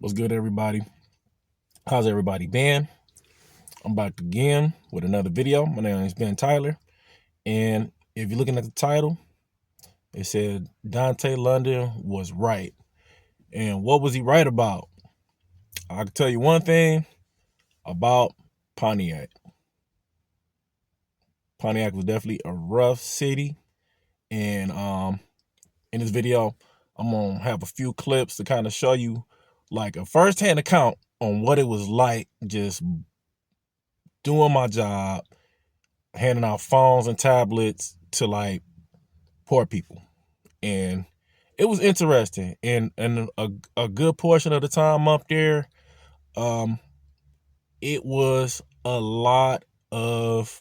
What's good, everybody? How's everybody been? I'm back again with another video. My name is Ben Tyler, and if you're looking at the title, it said Dontay London was right. And what was he right about? I can tell you one thing about Pontiac. Pontiac was definitely a rough city, and in this video, I'm gonna have a few clips to kind of show you like a first-hand account on what it was like just doing my job, handing out phones and tablets to like poor people. And it was interesting. And a good portion of the time up there, it was a lot of,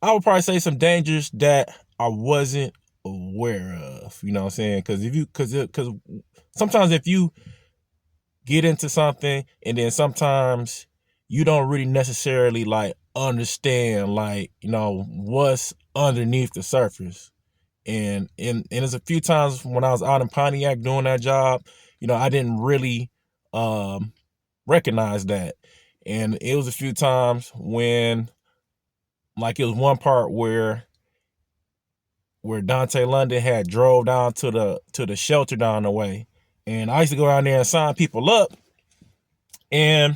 I would probably say, some dangers that I wasn't aware of. You know what I'm saying? Because sometimes if you get into something and then sometimes you don't really necessarily like understand what's underneath the surface. And there's a few times when I was out in Pontiac doing that job, I didn't really recognize that. And it was a few times when, like, it was one part where Dontay London had drove down to the shelter down the way. And I used to go down there and sign people up. And,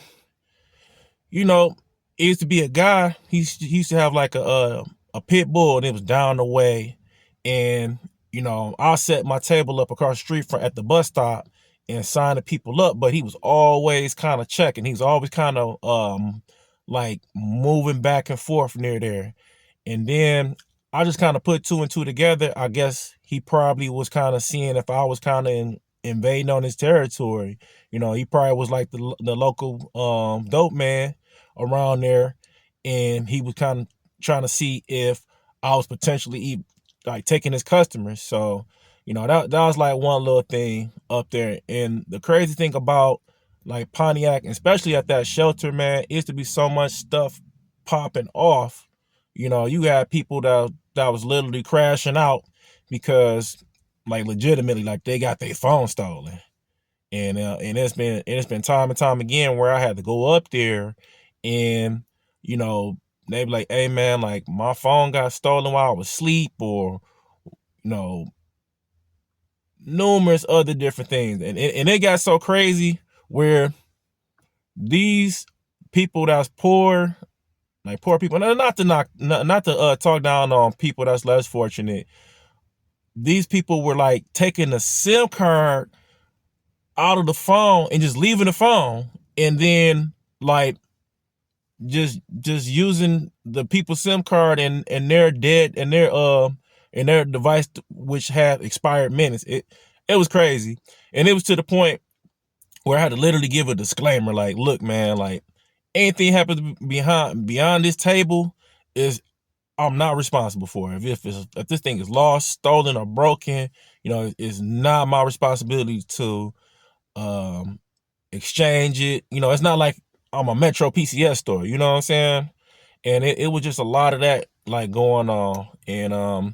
it used to be a guy, he used to have like a pit bull, and it was down the way. And, I'll set my table up across the street at the bus stop and sign the people up. But he was always kind of checking. He was always kind of like moving back and forth near there. And then I just kind of put two and two together. I guess he probably was kind of seeing if I was kind of invading on his territory. He probably was like the local dope man around there, and he was kind of trying to see if I was potentially like taking his customers. So, that was like one little thing up there. And the crazy thing about like Pontiac, especially at that shelter, man, is to be so much stuff popping off. You had people that was literally crashing out because, like, legitimately, like, they got their phone stolen. And it's been time and time again where I had to go up there and, they be like, hey man, like, my phone got stolen while I was asleep, or, numerous other different things. And it got so crazy where these people that's poor, like poor people, not to talk down on people that's less fortunate. These people were like taking the SIM card out of the phone and just leaving the phone, and then like just using the people's SIM card and their device, which had expired minutes. It was crazy. And it was to the point where I had to literally give a disclaimer, like, look, man, like, anything happens beyond this table is I'm not responsible for it. If this thing is lost, stolen, or broken, it's not my responsibility to exchange it. It's not like I'm a Metro PCS store, you know what I'm saying? And it was just a lot of that like going on. And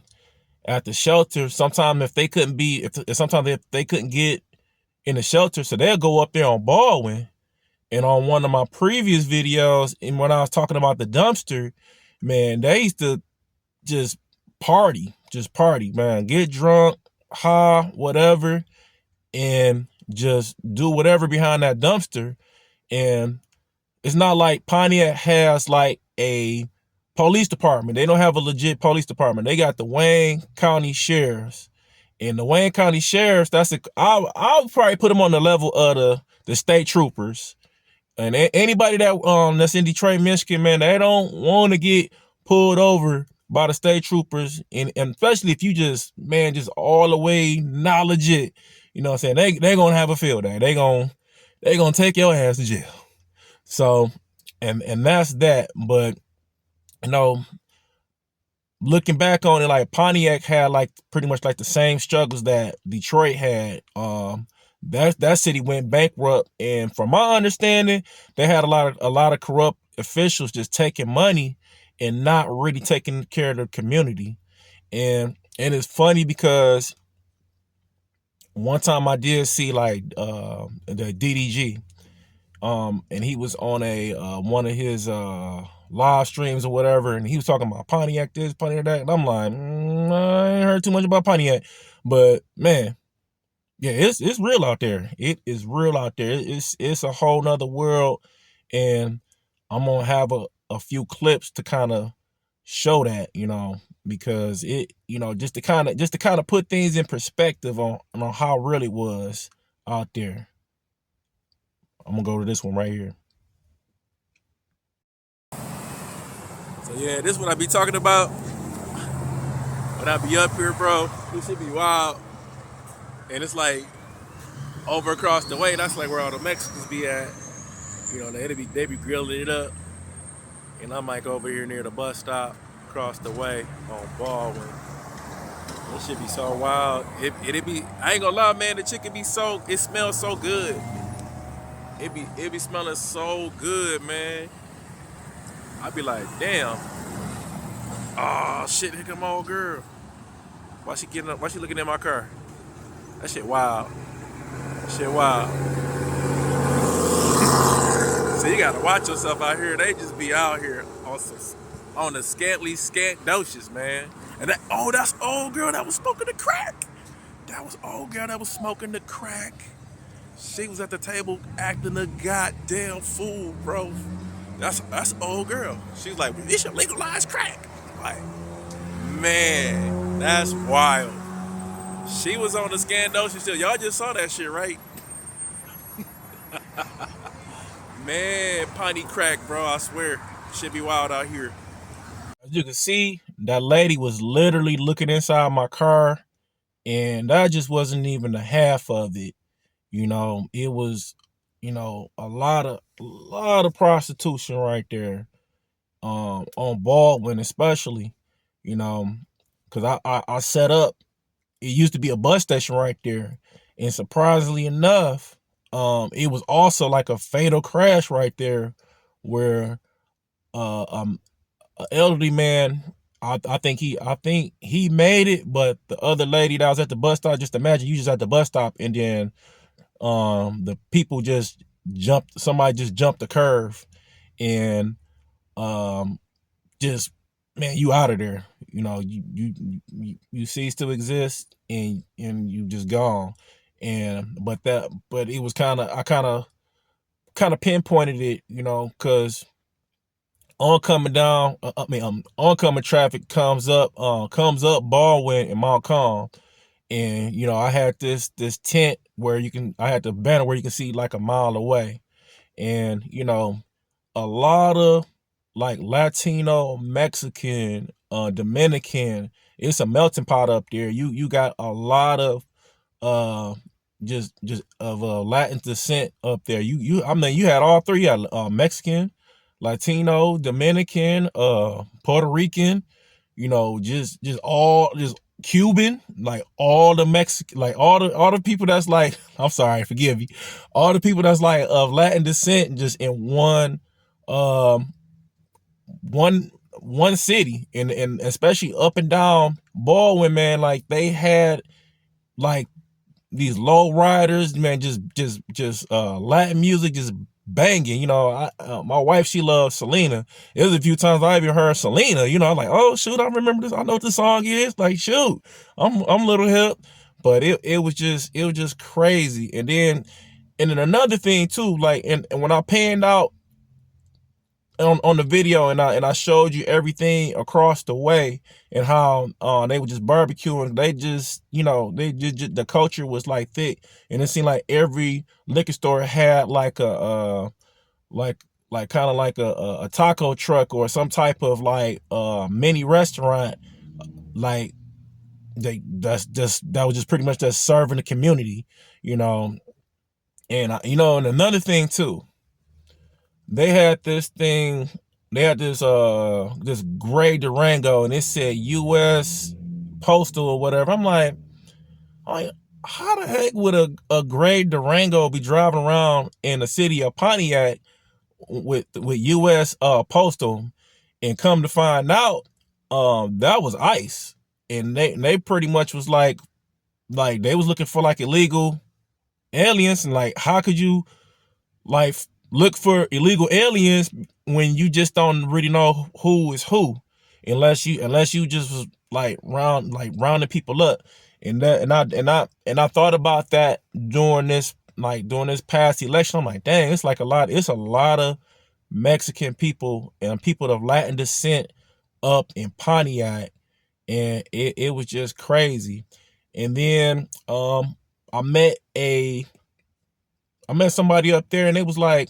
at the shelter, sometimes if they couldn't get in the shelter, so they'll go up there on Baldwin. And on one of my previous videos, and when I was talking about the dumpster, man, they used to just party, man, get drunk, high, whatever, and just do whatever behind that dumpster. And it's not like Pontiac has like a police department. They don't have a legit police department. They got the Wayne County Sheriffs. And the Wayne County Sheriffs, I'll probably put them on the level of the state troopers. And anybody that's in Detroit, Michigan, man, they don't want to get pulled over by the state troopers. And especially if you just all the way not legit. You know what I'm saying? They're going to have a field day. They're going to take your ass to jail. So, and that's that. But, looking back on it, like, Pontiac had like pretty much like the same struggles that Detroit had. That city went bankrupt, and from my understanding, they had a lot of corrupt officials just taking money and not really taking care of the community. And it's funny because one time I did see like the DDG, and he was on a one of his live streams or whatever, and he was talking about Pontiac this, Pontiac that, and I'm like, I ain't heard too much about Pontiac, but man, yeah, it's real out there. It is real out there. It's a whole nother world, and I'm gonna have a few clips to kind of show that, because it, just to kind of put things in perspective on how real it was out there. I'm gonna go to this one right here. So yeah, this is what I be talking about when I be up here, bro. This should be wild, and it's like over across the way. That's like where all the Mexicans be at. They be grilling it up, and I'm like over here near the bus stop across the way on Baldwin. That shit be so wild. It be, I ain't gonna lie, man. The chicken be so, it smells so good. It be smelling so good, man. I be like, damn. Oh shit, here come my old girl. Why she getting up? Why she looking at my car? That shit wild. That shit wild. So you gotta watch yourself out here. They just be out here on the scant doses, man. And that's old girl that was smoking the crack. That was old girl that was smoking the crack. She was at the table acting a goddamn fool, bro. That's old girl. She's like, we should legalize crack. Like, man, that's wild. She was on the scandalous still. Y'all just saw that shit, right? Man, piney crack, bro. I swear, shit be wild out here. As you can see, that lady was literally looking inside my car, and that just wasn't even the half of it. It was, a lot of prostitution right there, on Baldwin especially, because I set up. It used to be a bus station right there, and surprisingly enough, it was also like a fatal crash right there, where an elderly man. I think he made it, but the other lady that was at the bus stop. Just imagine you just at the bus stop, and then the people just jumped. Somebody just jumped the curve, and just, man, you out of there. You cease to exist, and you just gone. But it was I kind of pinpointed it, because oncoming down, oncoming traffic comes up Baldwin and Montcalm, and I had this tent where I had the banner where you can see like a mile away, and a lot of like Latino, Mexican, Dominican. It's a melting pot up there. You got a lot of just of Latin descent up there. I mean, you had all three. You had Mexican, Latino, Dominican, Puerto Rican. Just Cuban, like all the Mexican, like all the people that's like, I'm sorry, forgive me, all the people that's like of Latin descent, just in um one city, and especially up and down Baldwin, man. Like they had like these low riders, man, just Latin music just banging. My wife, she loves Selena. It was a few times I even heard Selena. I'm like, oh shoot, I remember this. I know what the song is. Like, shoot, I'm a little hip, but it was just crazy. And then another thing too, like, and when I panned out on the video, and I showed you everything across the way, and how they were just barbecuing. They just, the culture was like thick, and it seemed like every liquor store had like a like kind of like a taco truck or some type of like mini restaurant, like that was just pretty much just serving the community, and and another thing too. They had this thing. They had this gray Durango, and it said U.S. Postal or whatever. I'm like, how the heck would a gray Durango be driving around in the city of Pontiac with U.S. Postal? And come to find out, that was ICE, and they pretty much was like like they was looking for like illegal aliens, and like how could you like look for illegal aliens when you just don't really know who is who, unless you just was like rounding people up. And I thought about that during this past election. I'm like, dang, it's a lot of Mexican people and people of Latin descent up in Pontiac, and it was just crazy. And then I met somebody up there, and it was like,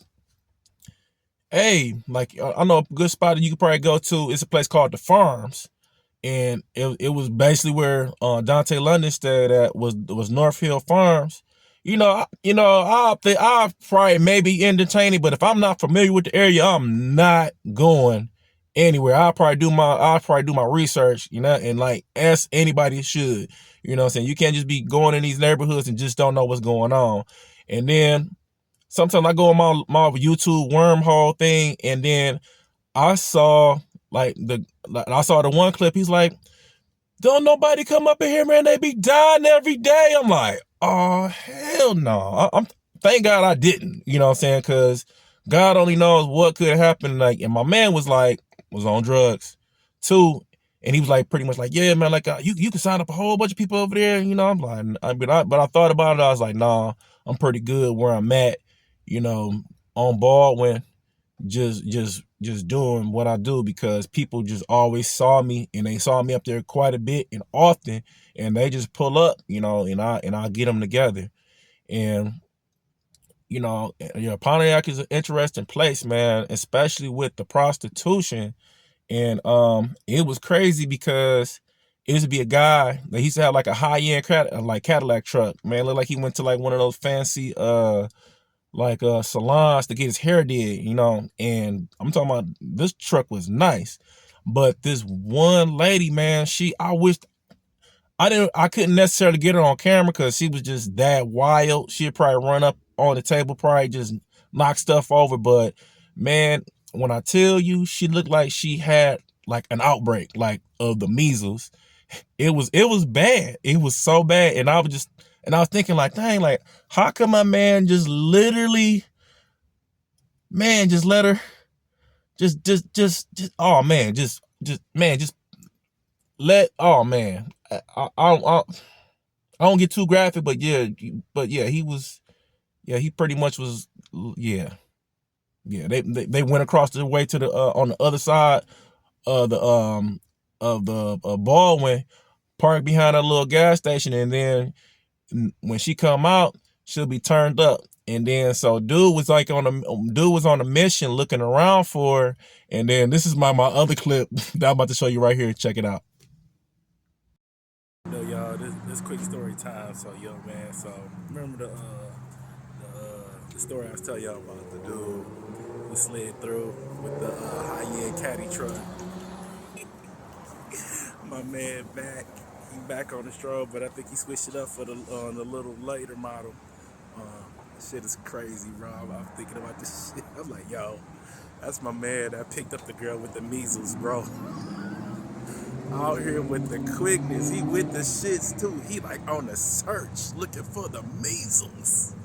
hey, like I know a good spot that you could probably go to. It's a place called the Farms, and it was basically where Dontay London stayed at, was North Hill Farms. I'll probably maybe entertain it, but if I'm not familiar with the area, I'm not going anywhere. I'll probably do my research, and like as anybody should. You know what I'm saying? You can't just be going in these neighborhoods and just don't know what's going on. And then sometimes I go on my YouTube wormhole thing, and then I saw the one clip. He's like, don't nobody come up in here, man. They be dying every day. I'm like, oh, hell no. I'm thank God I didn't, you know what I'm saying? Because God only knows what could happen. Like, and my man was on drugs too. And he was like, pretty much like, yeah, man, like you can sign up a whole bunch of people over there. I'm like, but I thought about it. I was like, nah, I'm pretty good where I'm at, on Baldwin, just doing what I do, because people just always saw me, and they saw me up there quite a bit and often, and they just pull up, and I get them together. And Pontiac is an interesting place, man, especially with the prostitution. And it was crazy because it used to be a guy that used to have like a high-end Cadillac truck, man. Looked like he went to like one of those fancy salons to get his hair did, and I'm talking about, this truck was nice. But this one lady, man, I couldn't necessarily get her on camera because she was just that wild. She'd probably run up on the table, probably just knock stuff over. But man, when I tell you, she looked like she had like an outbreak, like of the measles. It was bad. It was so bad. And I was thinking like, dang, like, how come my man just literally, man, just let her, oh man, just oh man. I don't get too graphic, but yeah, he pretty much was, yeah. They went across the way to the on the other side of the Baldwin, parked behind a little gas station, and then when she come out, she'll be turned up. And then so dude was on a mission looking around for her. And then this is my other clip that I'm about to show you right here. Check it out. Y'all, this quick story time. So man, so remember the story I was telling y'all about the dude who slid through with the high-end caddy truck. My man he back on the strobe, but I think he switched it up for the little later model. Shit is crazy, bro. I'm thinking about this shit. I'm like, yo, that's my man that picked up the girl with the measles, bro. Out here with the quickness. He with the shits too. He like on the search looking for the measles.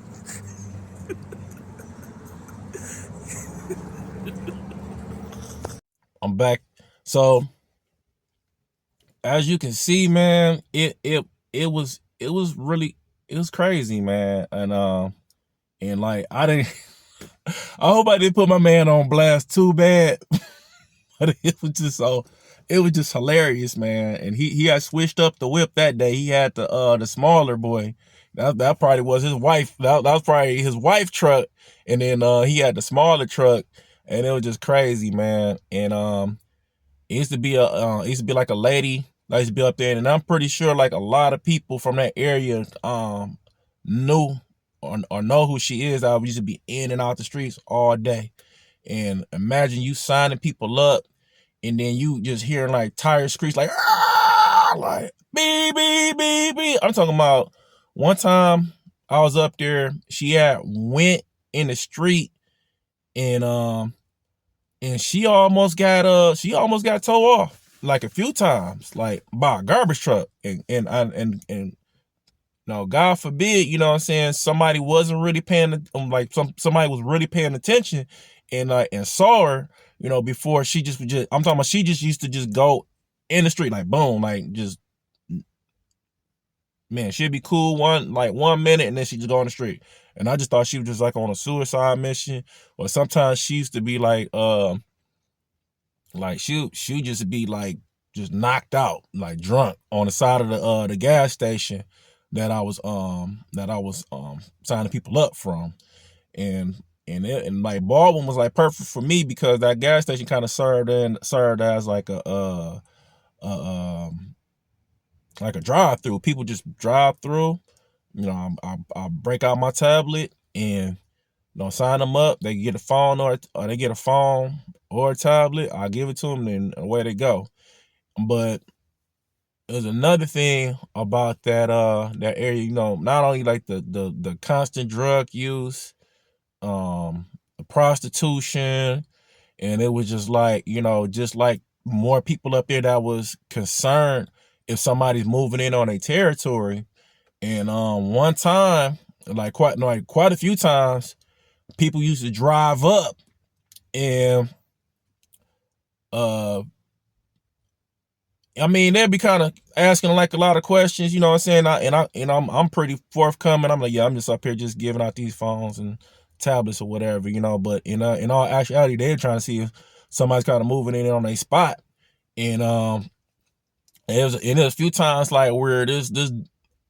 I'm back. So as you can see, man, it was crazy, man. And like I hope I didn't put my man on blast too bad. But it was just hilarious, man. And he had switched up the whip that day. He had the smaller boy. That probably was his wife. That was probably his wife truck. And then he had the smaller truck, and it was just crazy, man. And it used to be like a lady that used to be up there, and I'm pretty sure like a lot of people from that area knew or know who she is. I used to be in and out the streets all day. And imagine you signing people up, and then you just hearing like tire screech, like, ah, like beep, beep, beep, beep. I'm talking about one time I was up there, she had went in the street, and she almost got towed off like a few times, like by a garbage truck. And no, God forbid, you know what I'm saying, somebody wasn't really paying, like somebody was really paying attention and saw her, you know, before she just I'm talking about she just used to just go in the street, like boom, like just, man, she'd be cool one minute and then she just go on the street. And I just thought she was just like on a suicide mission. Or sometimes she used to be like she just be like just knocked out, like drunk on the side of the gas station that I was signing people up from. And like Baldwin was like perfect for me because that gas station kind of served as like like a drive through. People just drive through. You know, I break out my tablet and, you know, sign them up. They get a phone or they get a phone or a tablet. I give it to them and away they go. But there's another thing about that area, you know, not only like the constant drug use, the prostitution, and it was just like, you know, just like more people up there that was concerned if somebody's moving in on their territory. And one time, like quite a few times, people used to drive up and I mean, they'd be kind of asking like a lot of questions, you know what I'm saying? I'm pretty forthcoming. I'm like, yeah, I'm just up here just giving out these phones and tablets or whatever, you know. But in all actuality, they're trying to see if somebody's kind of moving in on their spot. And it was a few times like where this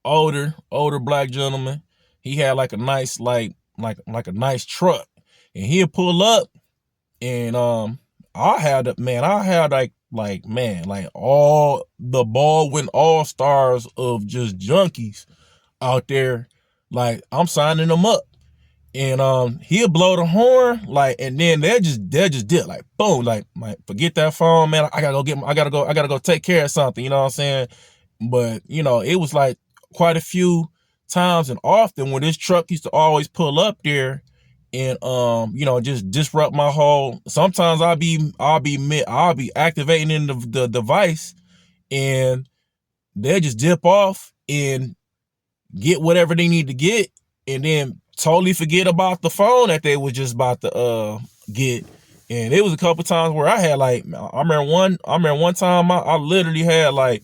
older black gentleman, he had like a nice like a nice truck, and he'd pull up, and I had like all the Baldwin all-stars of just junkies out there. Like, I'm signing them up. And he'll blow the horn, like, and then they'll just dip, like, boom, like forget that phone, man. I gotta go take care of something, you know what I'm saying? But, you know, it was like quite a few times and often when this truck used to always pull up there and you know, just disrupt my whole. Sometimes I'll be activating in the device, and they'll just dip off and get whatever they need to get, and then totally forget about the phone that they was just about to get. And it was a couple times where I had like, I remember one time I literally had like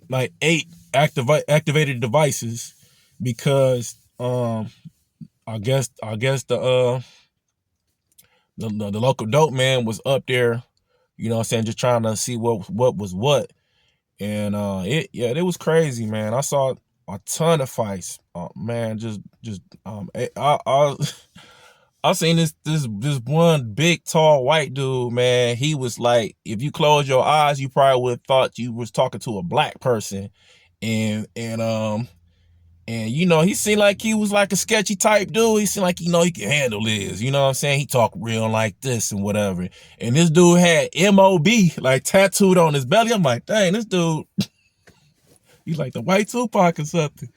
8 activated devices because I guess the local dope man was up there, you know what I'm saying, just trying to see what was what. And it was crazy, man. I saw a ton of fights. Man, I seen this one big tall white dude, man. He was like, if you close your eyes, you probably would have thought you was talking to a black person. And you know, he seemed like he was like a sketchy type dude. He seemed like, you know, he could handle this. You know what I'm saying? He talked real like this and whatever. And this dude had M.O.B. like tattooed on his belly. I'm like, dang, this dude, he's like the white Tupac or something.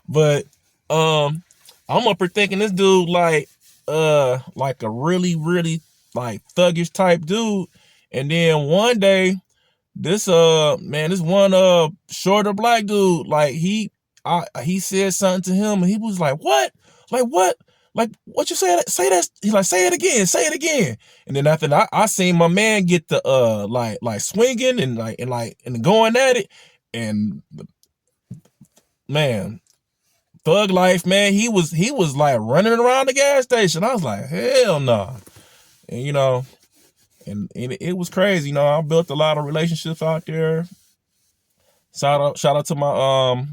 But I'm up here thinking this dude like a really, really like thuggish type dude. And then one day, this one shorter black dude, like he said something to him, and he was like, what? Like, what? Like, what you say? Say that. He's like, say it again. And then after that, I seen my man get the like swinging and going at it. And man, thug life, man, he was like running around the gas station. I was like, hell no. Nah. And you know, and it was crazy. You know, I built a lot of relationships out there. Shout out to my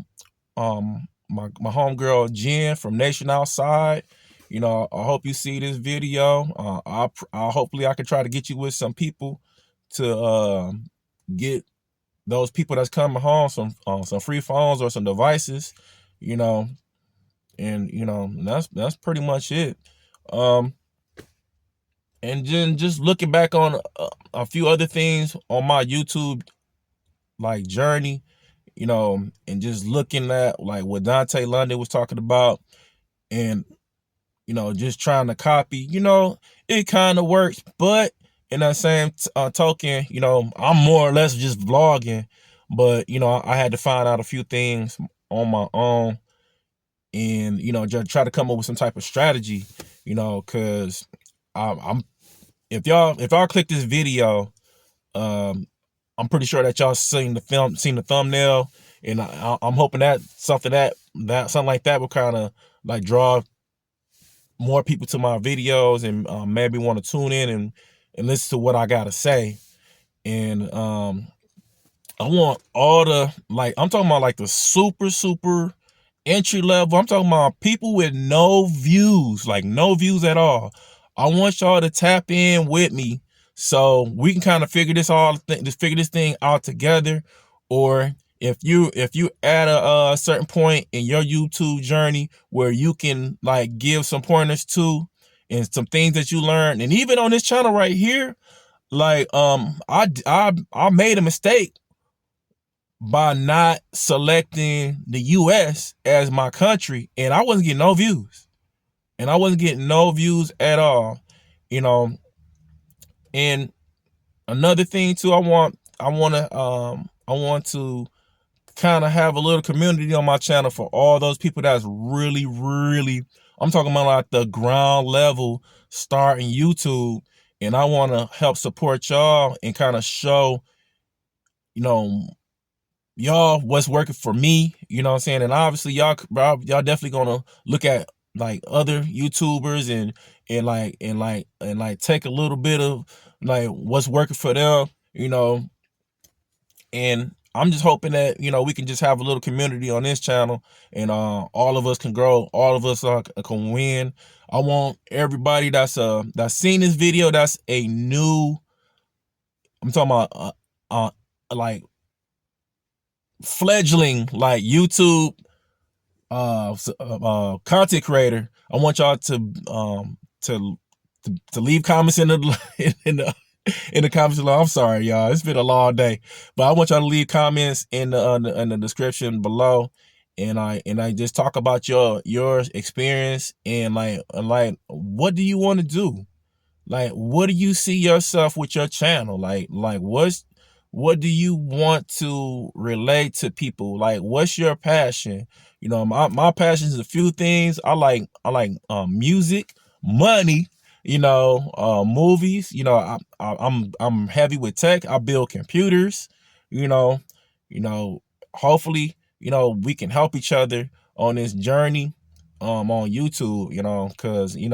my homegirl Jen from Nation Outside. You know, I hope you see this video. Hopefully I can try to get you with some people to get those people that's coming home some free phones or some devices. You know, and you know, that's pretty much it. And then just looking back on a few other things on my YouTube like journey, you know, and just looking at like what Dontay London was talking about, and you know, just trying to copy, you know, it kind of works, but in that same token, you know, I'm more or less just vlogging, but you know, I had to find out a few things on my own, and just try to come up with some type of strategy, because I'm if y'all click this video, I'm pretty sure that y'all seen the thumbnail, and I'm hoping that something like that will kind of like draw more people to my videos, and maybe want to tune in and listen to what I gotta say. And I want all the, like, I'm talking about like the super entry level. I'm talking about people with no views, like no views at all. I want y'all to tap in with me so we can kind of figure this thing out together. Or if you at a certain point in your YouTube journey where you can like give some pointers to, and some things that you learned, and even on this channel right here, like I made a mistake by not selecting the US as my country, and I wasn't getting no views. And I wasn't getting no views at all. And another thing too, I want to kind of have a little community on my channel for all those people that's really, I'm talking about like the ground level starting YouTube. And I want to help support y'all and kind of show, y'all what's working for me, you know what I'm saying? And obviously y'all definitely gonna look at like other YouTubers and take a little bit of like what's working for them, and I'm just hoping that we can just have a little community on this channel, and all of us can grow, all of us can win. I want everybody that's seen this video, that's a new, I'm talking about like fledgling like YouTube content creator. I want y'all to leave comments in the in the comments below. I'm sorry, y'all. It's been a long day, but I want y'all to leave comments in the description below, and I just talk about your experience, and like what do you want to do? Like, what do you see yourself with your channel? Like what do you want to relate to people? Like, what's your passion? My passion is a few things. I like music, money, movies. I'm heavy with tech. I build computers. You know, hopefully, we can help each other on this journey on YouTube, because you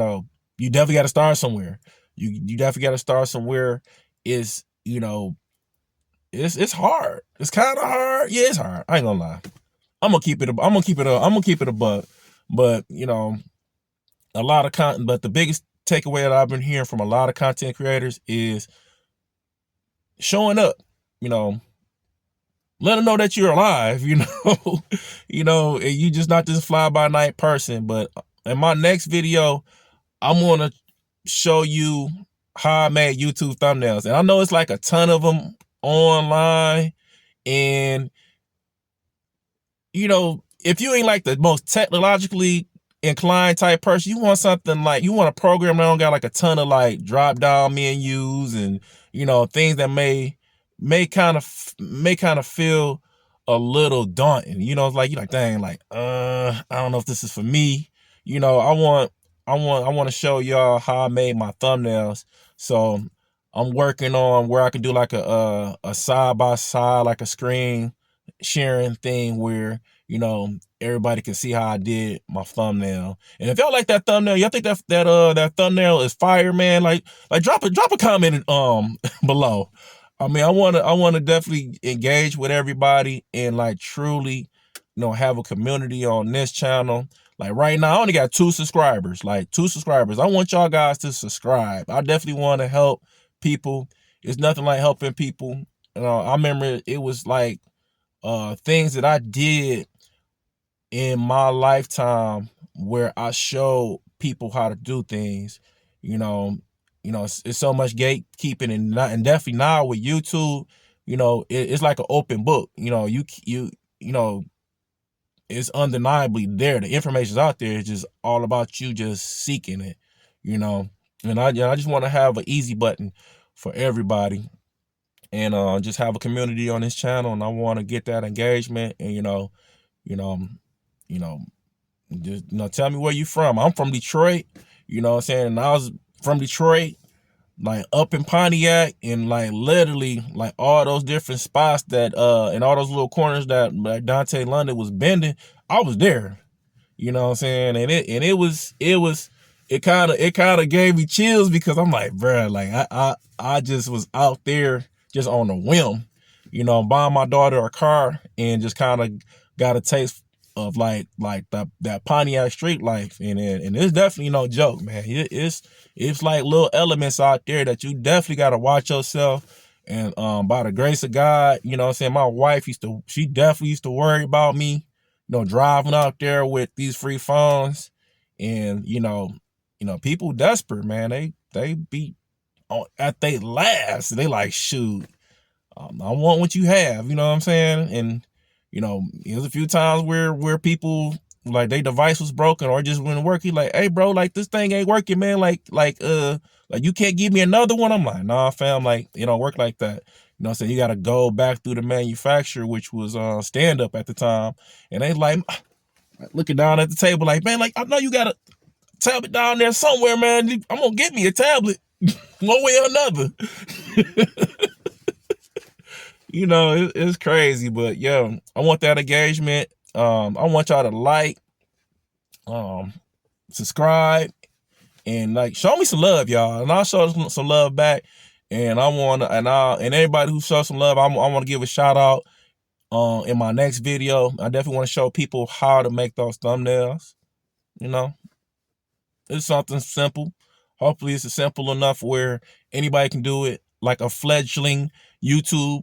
definitely got to start somewhere. You definitely got to start somewhere. It's it's hard. It's kind of hard. Yeah, it's hard. I ain't gonna lie. I'm gonna keep it a buck. But a lot of content. But the biggest takeaway that I've been hearing from a lot of content creators is showing up. Let them know that you're alive. And you just not this fly by night person. But in my next video, I'm gonna show you how I made YouTube thumbnails. And I know it's like a ton of them online, and if you ain't like the most technologically inclined type person, you want something like, you want a program that don't got like a ton of like drop down menus and things that may kind of feel a little daunting. It's like you're like, dang, like I don't know if this is for me. I want to show y'all how I made my thumbnails. So I'm working on where I can do like a side by side, like a screen sharing thing where everybody can see how I did my thumbnail. And if y'all like that thumbnail, y'all think that thumbnail is fire, man, like drop a comment below. I mean, I want to definitely engage with everybody and like truly have a community on this channel. Like right now, I only got 2 subscribers, like 2 subscribers. I want y'all guys to subscribe. I definitely want to help people. It's nothing like helping people. I remember it was like things that I did in my lifetime where I showed people how to do things. It's so much gatekeeping, and definitely now with YouTube, it's like an open book. It's undeniably there. The information's out there. It's just all about you just seeking it. And I just want to have an easy button for everybody, and just have a community on this channel, and I want to get that engagement, and you know, you know, just tell me where you from. I'm from Detroit, you know what I'm saying? And I was from Detroit, like up in Pontiac, and like literally like all those different spots that and all those little corners that like Dontay London was bending, I was there. You know what I'm saying? And it kind of gave me chills, because I'm like, bruh, like I just was out there just on a whim, buying my daughter a car, and just kind of got a taste of like that Pontiac street life. And it's definitely no joke, man. It's like little elements out there that you definitely got to watch yourself. And by the grace of God, you know what I'm saying, my wife she definitely used to worry about me, driving out there with these free phones. And people desperate, man. They be at they last. They like, shoot, I want what you have, you know what I'm saying? And there's a few times where people, like, their device was broken or just wouldn't work. He like, hey bro, like this thing ain't working, man. Like you can't give me another one. I'm like, nah fam, like it don't work like that. So you gotta go back through the manufacturer, which was stand up at the time. And they like looking down at the table like, man, like I know you got a tablet down there somewhere, man. I'm gonna get me a tablet one way or another. It's crazy, but yeah, I want that engagement. I want y'all to like, subscribe, and like show me some love, y'all, and I'll show some love back. And and everybody who shows some love, I want to give a shout out in my next video. I definitely want to show people how to make those thumbnails. It's something simple. Hopefully it's simple enough where anybody can do it, like a fledgling YouTube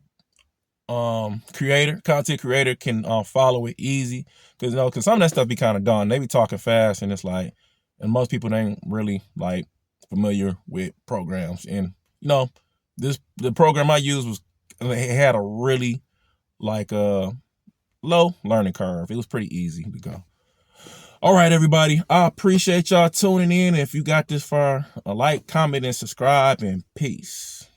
content creator can follow it easy. Because some of that stuff be kind of done. They be talking fast, and it's like, and most people ain't really like familiar with programs. And the program I used had a really like low learning curve. It was pretty easy to go. All right, everybody, I appreciate y'all tuning in. If you got this far, like, comment, and subscribe, and peace.